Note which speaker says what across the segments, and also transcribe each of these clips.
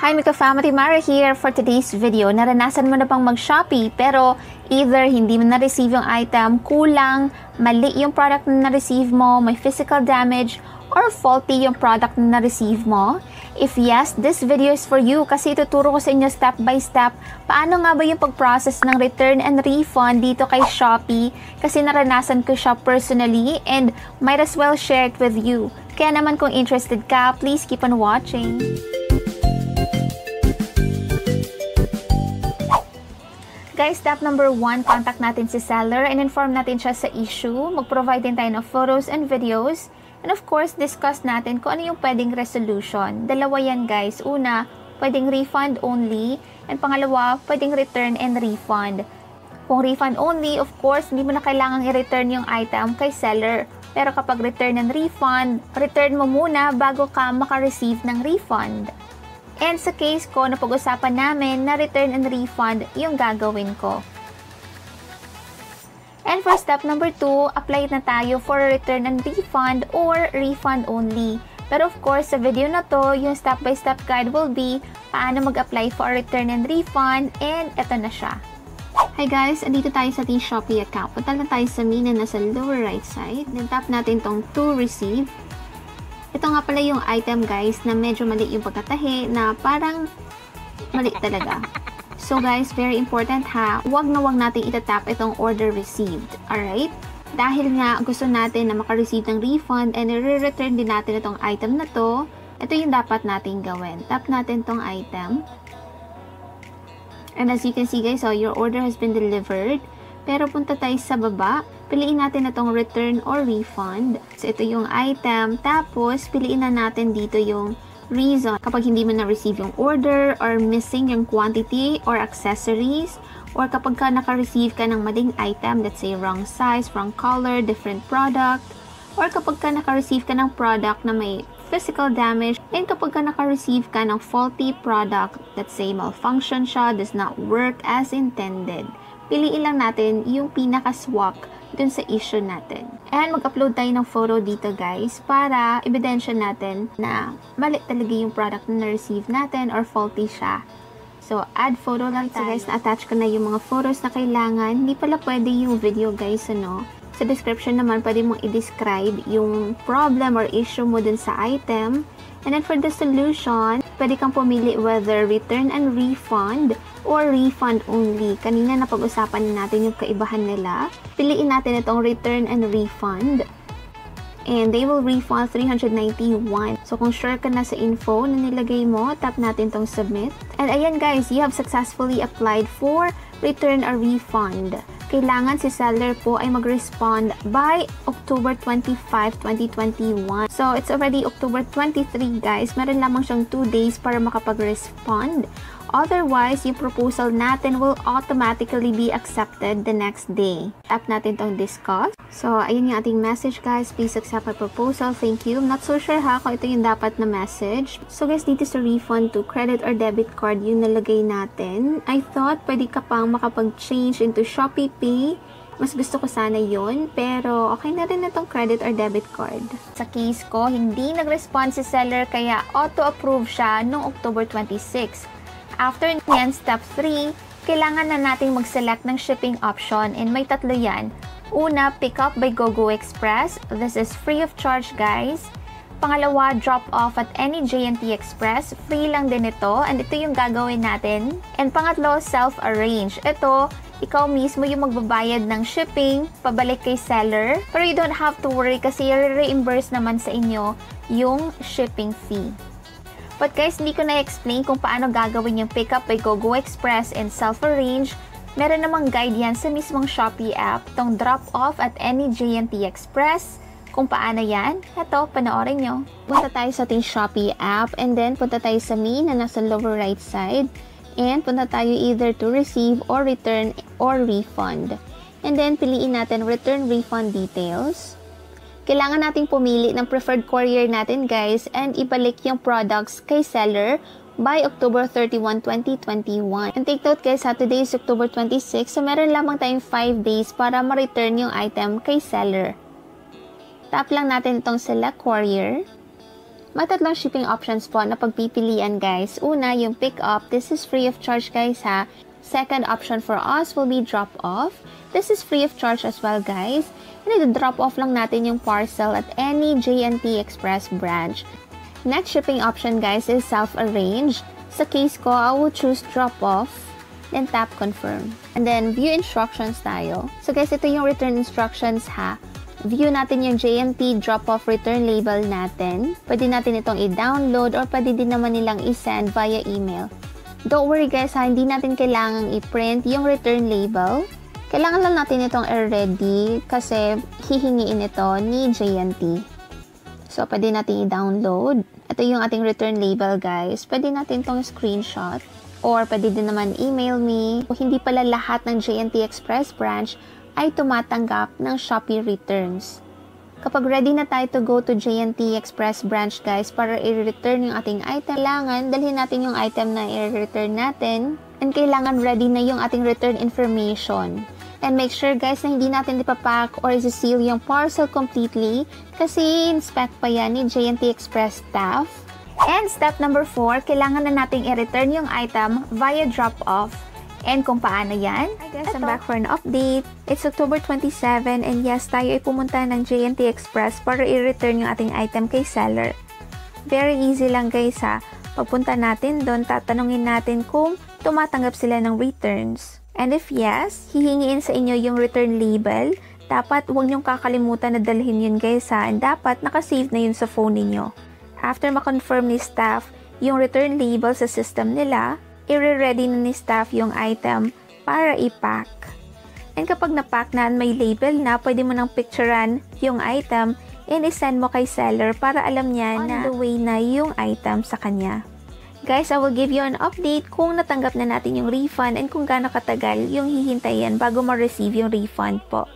Speaker 1: Hi Micafam, Myra here for today's video. Naranasan mo na bang mag-Shopee pero either hindi mo na-receive yung item, kulang, mali yung product na na-receive mo, may physical damage, or faulty yung product na na-receive mo? If yes, this video is for you kasi ituturo ko sa inyo step by step paano nga ba yung pag-process ng return and refund dito kay Shopee kasi naranasan ko siya personally and might as well share it with you. Kaya naman kung interested ka, please keep on watching. Guys, step number 1, contact natin si seller and inform natin siya sa issue. Mag-provide din tayo ng photos and videos. And of course, discuss natin kung ano yung pwedeng resolution. Dalawa yan guys. Una, pwedeng refund only. And pangalawa, pwedeng return and refund. Kung refund only, of course, hindi mo na kailangang i-return yung item kay seller. Pero kapag return and refund, return mo muna bago ka maka-receive ng refund. And sa case ko, napag-usapan namin na return and refund yung gagawin ko. And for step number 2, apply na tayo for return and refund or refund only. Pero of course, sa video na to, yung step-by-step guide will be paano mag-apply for return and refund, and eto na siya. Hi guys, andito tayo sa ating Shopee account. Punta na tayo sa menu na nasa lower right side. Then tap natin tong to receive. Ito nga pala yung item guys na medyo mali yung pagkatahi na parang mali talaga. So guys, very important ha, wag na wag natin itatap itong order received. Alright? Dahil nga gusto natin na makareceive ng refund and i-return din natin itong item na to, ito yung dapat natin gawin. Tap natin itong item. And as you can see guys, so your order has been delivered. Pero punta tayo sa baba, piliin natin itong return or refund. So ito yung item, tapos piliin na natin dito yung reason. Kapag hindi mo na-receive yung order or missing yung quantity or accessories, or kapag ka naka-receive ka ng maling item, let's say wrong size, wrong color, different product, or kapag ka naka-receive ka ng product na may physical damage, and kapag ka naka-receive ka ng faulty product, let's say malfunction siya, does not work as intended, piliin lang natin yung pinaka-swak dun sa issue natin. And mag-upload tayo ng photo dito guys para ebidensya natin na mali talaga yung product na na-receive natin or faulty siya. So, add photo lang tayo. So guys, na-attach ko na yung mga photos na kailangan. Hindi pala pwede yung video guys, ano. Sa description naman, pwede mong i-describe yung problem or issue mo dun sa item. And then for the solution, pwede kang pumili whether return and refund or refund only. Kanina napag-usapan natin yung kaibahan nila. Piliin natin itong return and refund. And they will refund 391. So kung sure ka na sa info na nilagay mo, tap natin tong submit. And ayan guys, you have successfully applied for return or refund. Kailangan si seller po ay mag-respond by October 25, 2021. So, it's already October 23 guys. Meron lamang siyang 2 days para makapag-respond. Otherwise, yung proposal natin will automatically be accepted the next day. Tap natin tong discuss. So, ayun yung ating message guys. Please accept my proposal. Thank you. I'm not so sure ha kung ito yung dapat na message. So guys, dito sa refund to credit or debit card yung nalagay natin. I thought pwede ka pang makapag-change into Shopee Pay. Mas gusto ko sana yun, pero okay na rin itong credit or debit card. Sa case ko, hindi nag-respond si seller kaya auto-approve siya noong October 26. After yan, step 3, kailangan na nating mag-select ng shipping option and may tatlo yan. Una, pick up by GoGo Express. This is free of charge guys. Pangalawa, drop off at any J&T Express. Free lang din ito and ito yung gagawin natin. And pangatlo, self-arrange. Ito, ikaw mismo yung magbabayad ng shipping, pabalik kay seller. Pero you don't have to worry kasi i-reimburse naman sa inyo yung shipping fee. But guys, hindi ko na-explain kung paano gagawin yung pick up by GoGo Express and self-arrange. Meron namang guide yan sa mismong Shopee app, tong drop off at any J&T Express. Kung paano yan, eto, panoorin nyo. Punta tayo sa ating Shopee app and then punta tayo sa main na nasa lower right side. And punta tayo either to receive or return or refund. And then piliin natin return refund details. Kailangan nating pumili ng preferred courier natin guys and ibalik yung products kay seller by October 31, 2021. And take note guys ha, today is October 26, so meron lamang tayong 5 days para ma-return yung item kay seller. Tap lang natin itong select courier. May tatlong shipping options po na pagpipilian guys. Una, yung pick up. This is free of charge guys ha. Second option for us will be drop off. This is free of charge as well guys. And drop off lang natin yung parcel at any J&T Express branch. Next shipping option guys is self-arrange. Sa case ko, I will choose drop off. Then tap confirm. And then view instructions tayo. So guys, ito yung return instructions ha. View natin yung J&T drop-off return label natin. Pwede natin itong i-download or pwede din naman nilang i-send via email. Don't worry guys ha, hindi natin kailangang i-print yung return label. Kailangan lang natin itong i-ready kasi hihingiin ito ni J&T. So, pwede natin i-download. Ito yung ating return label guys. Pwede natin itong screenshot. Or pwede din naman email me. Kung hindi pala lahat ng J&T Express branch ay tumatanggap ng Shopee returns. Kapag ready na tayo to go to J&T Express branch guys para i-return yung ating item, kailangan dalhin natin yung item na i-return natin and kailangan ready na yung ating return information. And make sure guys na hindi natin ipapack or i-seal yung parcel completely kasi inspect pa yan ni J&T Express staff. And step number 4, kailangan na nating i-return yung item via drop-off. And kung paano yan? Hi guys, I'm back for an update. It's October 27 and yes, tayo ay pumunta ng J&T Express para i-return yung ating item kay seller. Very easy lang guys ha. Pagpunta natin doon, tatanungin natin kung tumatanggap sila ng returns. And if yes, hihingiin sa inyo yung return label. Dapat huwag niyong kakalimutan na dalhin yun guys ha. And dapat nakasave na yun sa phone ninyo. After ma-confirm ni staff yung return label sa system nila, i-ready na ni staff yung item para i-pack. And kapag na-pack na may label na, pwede mo nang picturean yung item and i-send mo kay seller para alam niya na on the way na yung item sa kanya. Guys, I will give you an update kung natanggap na natin yung refund and kung gaano katagal yung hihintayin bago ma-receive yung refund po.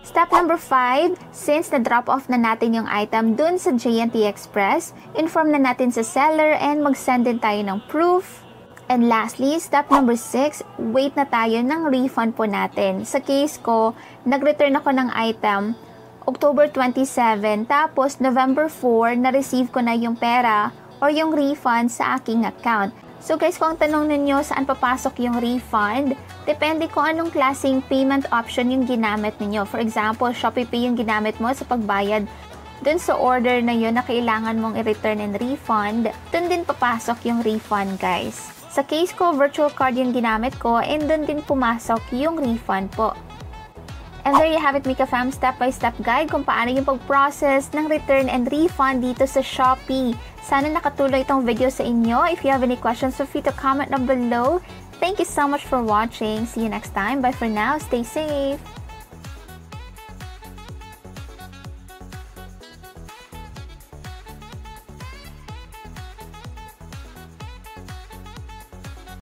Speaker 1: Step number 5, since na-drop off na natin yung item dun sa J&T Express, inform na natin sa seller and mag-send din tayo ng proof. And lastly, step number 6, wait na tayo ng refund po natin. Sa case ko, nag-return ako ng item October 27, tapos November 4, na-receive ko na yung pera or yung refund sa aking account. So guys, kung tanong ninyo saan papasok yung refund, depende kung anong klaseng payment option yung ginamit ninyo. For example, Shopee Pay yung ginamit mo sa pagbayad dun sa order na yun na kailangan mong i-return and refund, dun din papasok yung refund guys. Sa case ko, virtual card yung ginamit ko and dun din pumasok yung refund po. And there you have it, Micafam, step-by-step guide kung paano yung pag-process ng return and refund dito sa Shopee. Sana nakatulong itong video sa inyo. If you have any questions, feel free to comment down below. Thank you so much for watching. See you next time. Bye for now. Stay safe.